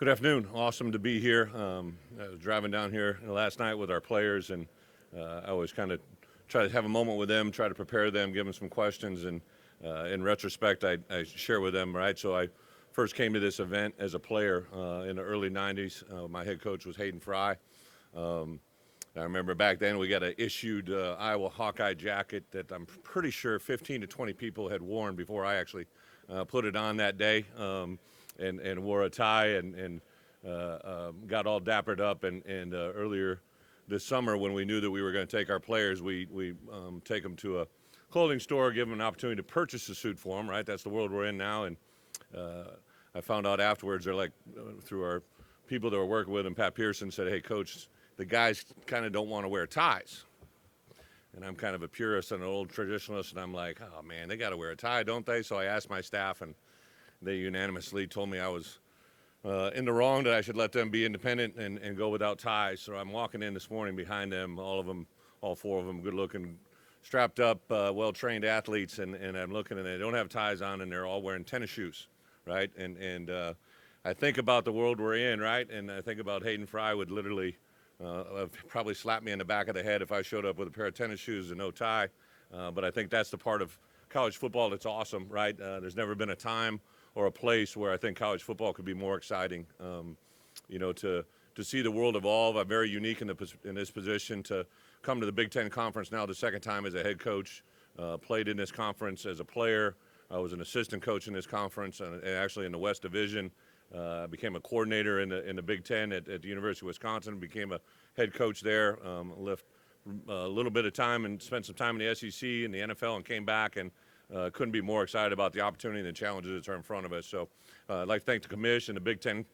Good afternoon. Awesome to be here. I was driving down here last night with our players, and I always kind of try to have a moment with them, try to prepare them, give them some questions, and in retrospect, I share with them, right? So I first came to this event as a player in the early 90s. My head coach was Hayden Fry. I remember back then we got an issued Iowa Hawkeye jacket that I'm pretty sure 15 to 20 people had worn before I actually put it on that day. And wore a tie and got all dappered up. And earlier this summer, when we knew that we were going to take our players, we take them to a clothing store, give them an opportunity to purchase a suit for them, right? That's the world we're in now. And I found out afterwards, they're like, through our people that were working with him, Pat Pearson said, "Hey, Coach, the guys kind of don't want to wear ties." And I'm kind of a purist and an old traditionalist, and I'm like, oh, man, they got to wear a tie, don't they? So I asked my staff, and they unanimously told me I was in the wrong, that I should let them be independent and go without ties. So I'm walking in this morning behind them, all of them, all four of them, good-looking, strapped up, well-trained athletes, and I'm looking, and they don't have ties on, and they're all wearing tennis shoes, right? And I think about the world we're in, right? And I think about Hayden Fry would literally probably slap me in the back of the head if I showed up with a pair of tennis shoes and no tie. But I think that's the part of college football that's awesome, right? There's never been a time or a place where I think college football could be more exciting. To see the world evolve. I'm very unique in this position to come to the Big Ten Conference now the second time as a head coach. Played in this conference as a player. I was an assistant coach in this conference, and actually in the West Division. Became a coordinator in the Big Ten at the University of Wisconsin. Became a head coach there. Left a little bit of time and spent some time in the SEC and the NFL, and came back and couldn't be more excited about the opportunity and the challenges that are in front of us. So I'd like to thank the commission, the Big Ten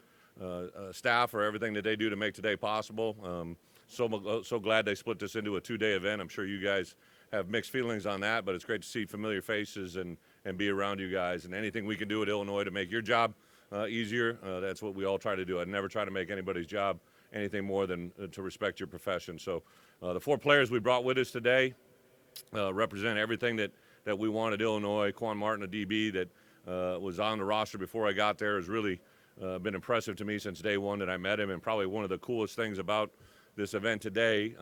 staff for everything that they do to make today possible. So glad they split this into a two-day event. I'm sure you guys have mixed feelings on that, but it's great to see familiar faces and be around you guys. And anything we can do at Illinois to make your job easier, that's what we all try to do. I'd never try to make anybody's job anything more than to respect your profession. So the four players we brought with us today represent everything that we wanted. Illinois. Quan Martin, a DB that was on the roster before I got there, has really been impressive to me since day one that I met him. And probably one of the coolest things about this event today,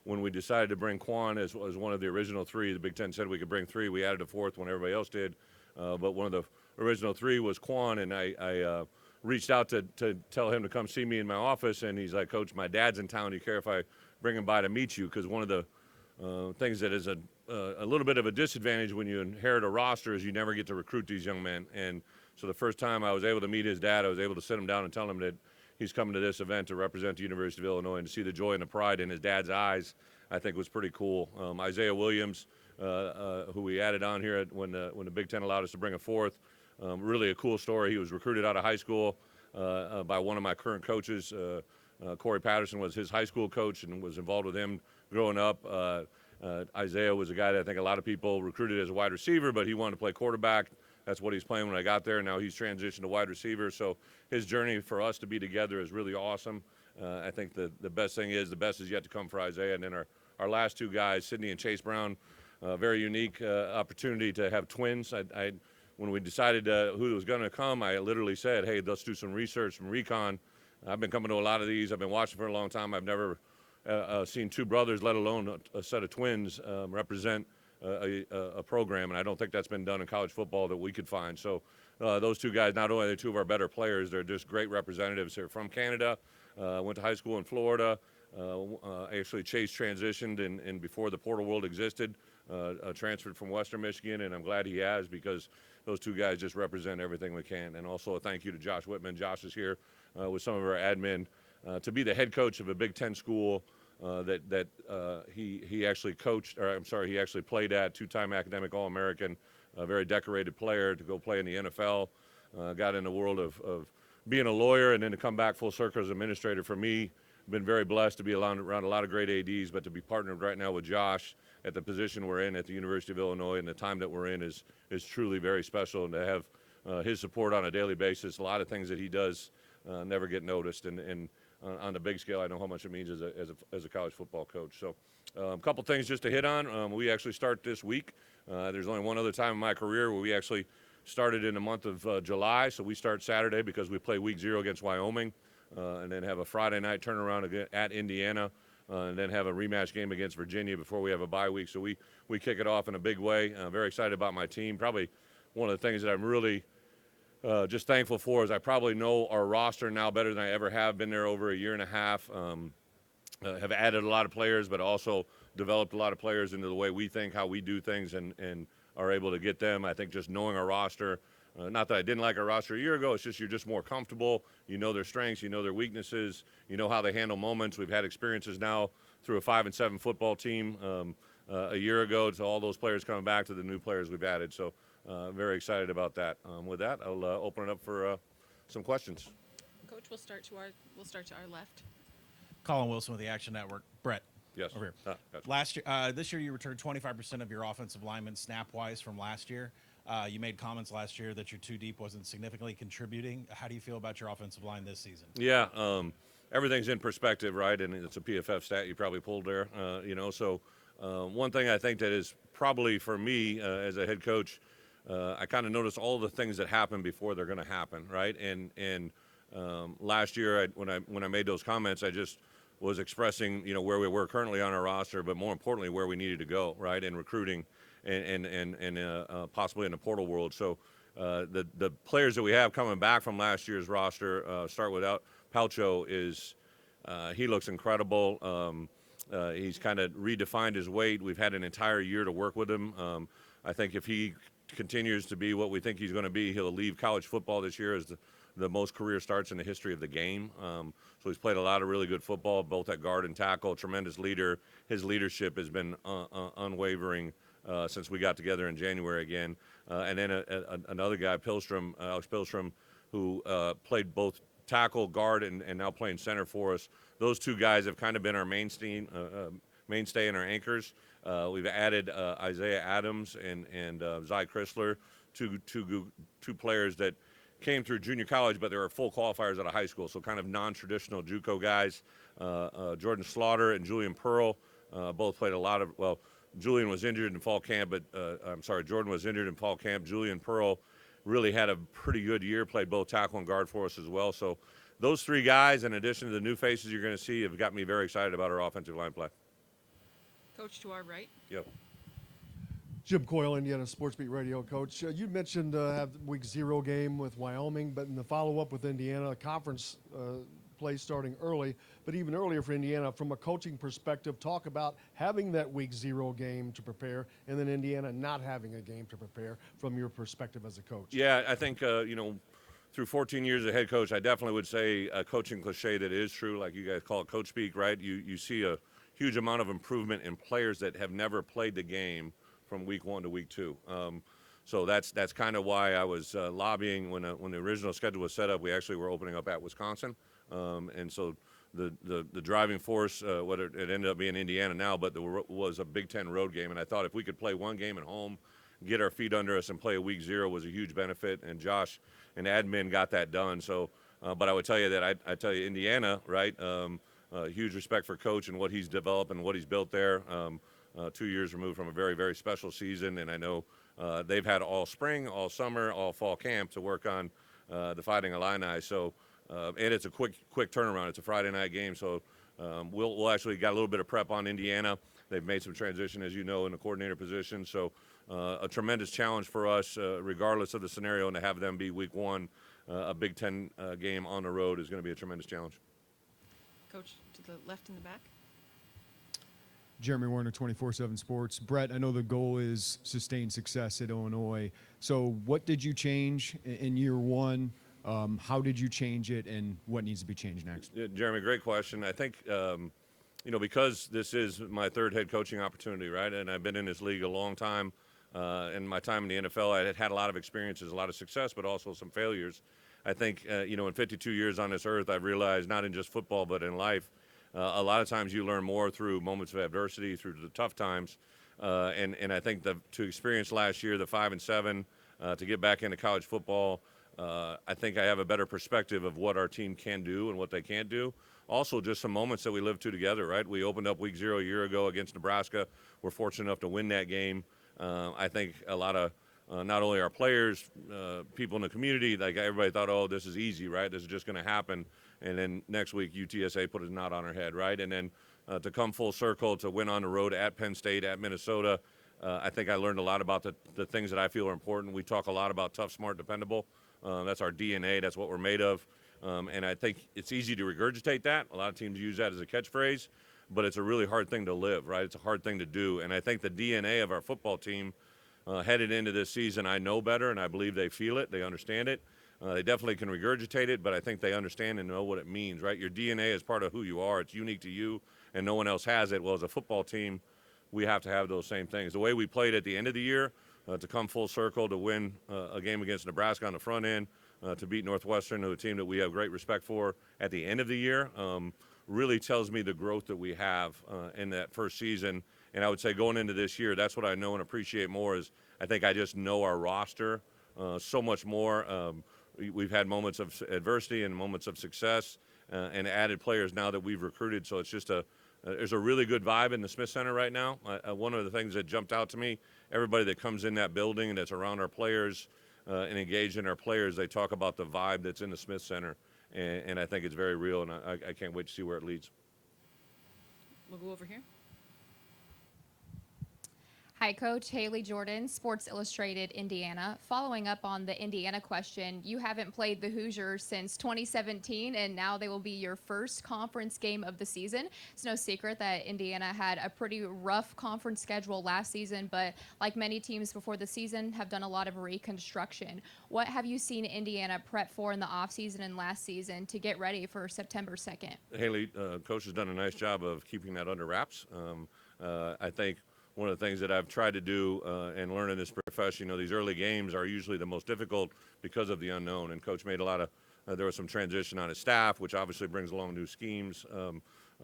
when we decided to bring Quan as one of the original three, the Big Ten said we could bring three. We added a fourth when everybody else did. But one of the original three was Quan, and I reached out to tell him to come see me in my office, and he's like, "Coach, my dad's in town. Do you care if I bring him by to meet you?" Because one of the things that is a little bit of a disadvantage when you inherit a roster is you never get to recruit these young men. And so the first time I was able to meet his dad, I was able to sit him down and tell him that he's coming to this event to represent the University of Illinois, and to see the joy and the pride in his dad's eyes, I think was pretty cool. Isaiah Williams, who we added on here when the Big Ten allowed us to bring a fourth, really a cool story. He was recruited out of high school by one of my current coaches. Corey Patterson was his high school coach and was involved with him growing up. Isaiah was a guy that I think a lot of people recruited as a wide receiver, but he wanted to play quarterback. That's what he's playing when I got there. Now he's transitioned to wide receiver. So his journey for us to be together is really awesome. I think the best thing is the best is yet to come for Isaiah. And then our last two guys, Sydney and Chase Brown, very unique opportunity to have twins. When we decided who was going to come, I literally said, "Hey, let's do some research, some recon." I've been coming to a lot of these. I've been watching for a long time. I've never seen two brothers, let alone a set of twins, represent a program, and I don't think that's been done in college football that we could find. So those two guys, not only are they two of our better players, they're just great representatives. They're from Canada, went to high school in Florida. Actually, Chase transitioned, and before the portal world existed, transferred from Western Michigan, and I'm glad he has, because those two guys just represent everything we can. And also a thank you to Josh Whitman. Josh is here with some of our admin to be the head coach of a Big Ten school that he actually coached, or I'm sorry, he actually played at, two-time academic All-American, a very decorated player, to go play in the NFL, got in the world of being a lawyer, and then to come back full circle as administrator. For me, been very blessed to be around a lot of great ADs, but to be partnered right now with Josh at the position we're in at the University of Illinois and the time that we're in is truly very special. And to have his support on a daily basis, a lot of things that he does never get noticed. And on the big scale, I know how much it means as a college football coach. So a couple things just to hit on. We actually start this week. There's only one other time in my career where we actually started in the month of July, so we start Saturday because we play week 0 against Wyoming, and then have a Friday night turnaround at Indiana, and then have a rematch game against Virginia before we have a bye week. So we kick it off in a big way. Very excited about my team. Probably one of the things that I'm really just thankful for is I probably know our roster now better than I ever have. Been there over a year and a half. Have added a lot of players, but also developed a lot of players into the way we think, how we do things, and are able to get them. I think just knowing our roster, not that I didn't like our roster a year ago, it's just you're just more comfortable. You know their strengths, you know their weaknesses, you know how they handle moments. We've had experiences now through a 5-7 football team a year ago, to all those players coming back to the new players we've added. So very excited about that. With that, I'll open it up for some questions. Coach, we'll start to our left. Colin Wilson with the Action Network. Brett. Yes. Over here. Gotcha. This year you returned 25% of your offensive linemen snap-wise from last year. You made comments last year that your too deep wasn't significantly contributing. How do you feel about your offensive line this season? Yeah, everything's in perspective, right? And it's a PFF stat you probably pulled there. So one thing I think that is probably for me as a head coach, I kind of noticed all the things that happen before they're going to happen, right? And last year when I made those comments, I just was expressing, where we were currently on our roster, but more importantly, where we needed to go, right, in recruiting and possibly in the portal world. So the players that we have coming back from last year's roster, start without Palcho, he looks incredible. He's kind of redefined his weight. We've had an entire year to work with him. I think if he continues to be what we think he's going to be, he'll leave college football this year as the most career starts in the history of the game. So he's played a lot of really good football, both at guard and tackle. Tremendous leader. His leadership has been unwavering since we got together in January again. And then another guy, Alex Pilstrom, who played both tackle, guard, and now playing center for us. Those two guys have kind of been our mainstay and our anchors. We've added Isaiah Adams and Zy Chrysler, two players that came through junior college, but they were full qualifiers out of high school, so kind of non-traditional JUCO guys. Jordan Slaughter and Julian Pearl both played a lot of, Julian was injured in fall camp, Jordan was injured in fall camp. Julian Pearl really had a pretty good year, played both tackle and guard for us as well. So those three guys, in addition to the new faces you're going to see, have got me very excited about our offensive line play. Coach, to our right. Yep. Jim Coyle, Indiana Sports Beat Radio. Coach, you mentioned have week 0 game with Wyoming, but in the follow-up with Indiana, conference play starting early, but even earlier for Indiana. From a coaching perspective, talk about having that week 0 game to prepare, and then Indiana not having a game to prepare from your perspective as a coach. Yeah, I think, through 14 years as a head coach, I definitely would say a coaching cliche that is true, like you guys call it coach speak, right? You see a huge amount of improvement in players that have never played the game from week 1 to week 2. So that's kind of why I was lobbying when the original schedule was set up. We actually were opening up at Wisconsin, and so the driving force, whether it ended up being Indiana now, but there was a Big Ten road game, and I thought if we could play one game at home, get our feet under us, and play a week 0 was a huge benefit. And Josh and admin got that done. So, but I would tell you that I tell you Indiana, right? Huge respect for Coach and what he's developed and what he's built there. 2 years removed from a very, very special season, and I know they've had all spring, all summer, all fall camp to work on the Fighting Illini. So, and it's a quick turnaround. It's a Friday night game, so we'll actually got a little bit of prep on Indiana. They've made some transition, as you know, in the coordinator position. So, a tremendous challenge for us, regardless of the scenario, and to have them be week 1, a Big Ten game on the road is going to be a tremendous challenge. Coach, to the left in the back. Jeremy Warner, 24/7 Sports. Brett, I know the goal is sustained success at Illinois. So what did you change in year 1? How did you change it, and what needs to be changed next? Yeah, Jeremy, great question. I think, because this is my 3rd head coaching opportunity, right, and I've been in this league a long time. In my time in the NFL, I had a lot of experiences, a lot of success, but also some failures. I think, in 52 years on this earth, I've realized, not in just football but in life, a lot of times you learn more through moments of adversity, through the tough times, and I think to experience last year, the 5-7, to get back into college football, I think I have a better perspective of what our team can do and what they can't do. Also, just some moments that we lived through together, right? We opened up week 0 a year ago against Nebraska. We're fortunate enough to win that game. I think a lot of not only our players, people in the community, like everybody thought, oh, this is easy, right? This is just going to happen. And then next week, UTSA put a knot on our head, right? And then to come full circle, to win on the road at Penn State, at Minnesota, I think I learned a lot about the things that I feel are important. We talk a lot about tough, smart, dependable. That's our DNA. That's what we're made of. And I think it's easy to regurgitate that. A lot of teams use that as a catchphrase, but it's a really hard thing to live, right? It's a hard thing to do. And I think the DNA of our football team headed into this season, I know better, and I believe they feel it. They understand it. They definitely can regurgitate it, but I think they understand and know what it means, right? Your DNA is part of who you are. It's unique to you, and no one else has it. Well, as a football team, we have to have those same things. The way we played at the end of the year, to come full circle, to win a game against Nebraska on the front end, to beat Northwestern, a team that we have great respect for at the end of the year, really tells me the growth that we have in that first season. And I would say going into this year, that's what I know and appreciate more is I think I just know our roster so much more. We've had moments of adversity and moments of success and added players now that we've recruited. So it's just there's a really good vibe in the Smith Center right now. One of the things that jumped out to me, everybody that comes in that building and that's around our players and engaged in our players, they talk about the vibe that's in the Smith Center. And I think it's very real, and I can't wait to see where it leads. We'll go over here. Hi, Coach. Haley Jordan, Sports Illustrated, Indiana. Following up on the Indiana question, you haven't played the Hoosiers since 2017, and now they will be your first conference game of the season. It's no secret that Indiana had a pretty rough conference schedule last season, but like many teams before the season, have done a lot of reconstruction. What have you seen Indiana prep for in the offseason and last season to get ready for September 2nd? Haley, Coach has done a nice job of keeping that under wraps. I think one of the things that I've tried to do and learn in this profession, these early games are usually the most difficult because of the unknown. And Coach made a lot of, there was some transition on his staff, which obviously brings along new schemes.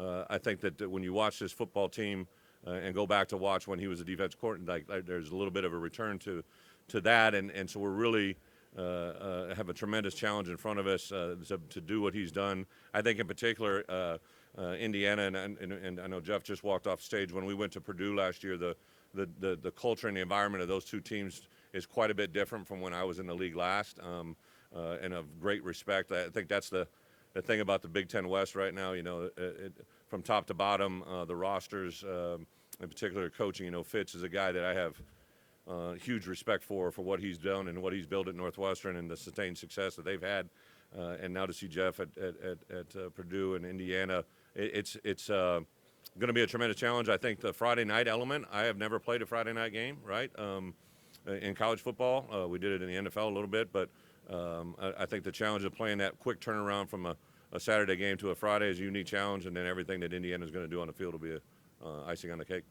I think that when you watch this football team and go back to watch when he was a defensive coordinator, like there's a little bit of a return to that. And so we're really have a tremendous challenge in front of us to do what he's done. I think in particular, Indiana, and I know Jeff just walked off stage. When we went to Purdue last year, the culture and the environment of those two teams is quite a bit different from when I was in the league last, and of great respect. I think that's the thing about the Big Ten West right now. From top to bottom, the rosters, in particular coaching. Fitz is a guy that I have huge respect for what he's done and what he's built at Northwestern and the sustained success that they've had. And now to see Jeff at Purdue and Indiana, it's going to be a tremendous challenge. I think the Friday night element, I have never played a Friday night game, right? In college football, we did it in the NFL a little bit, but I think the challenge of playing that quick turnaround from a Saturday game to a Friday is a unique challenge, and then everything that Indiana is going to do on the field will be icing on the cake.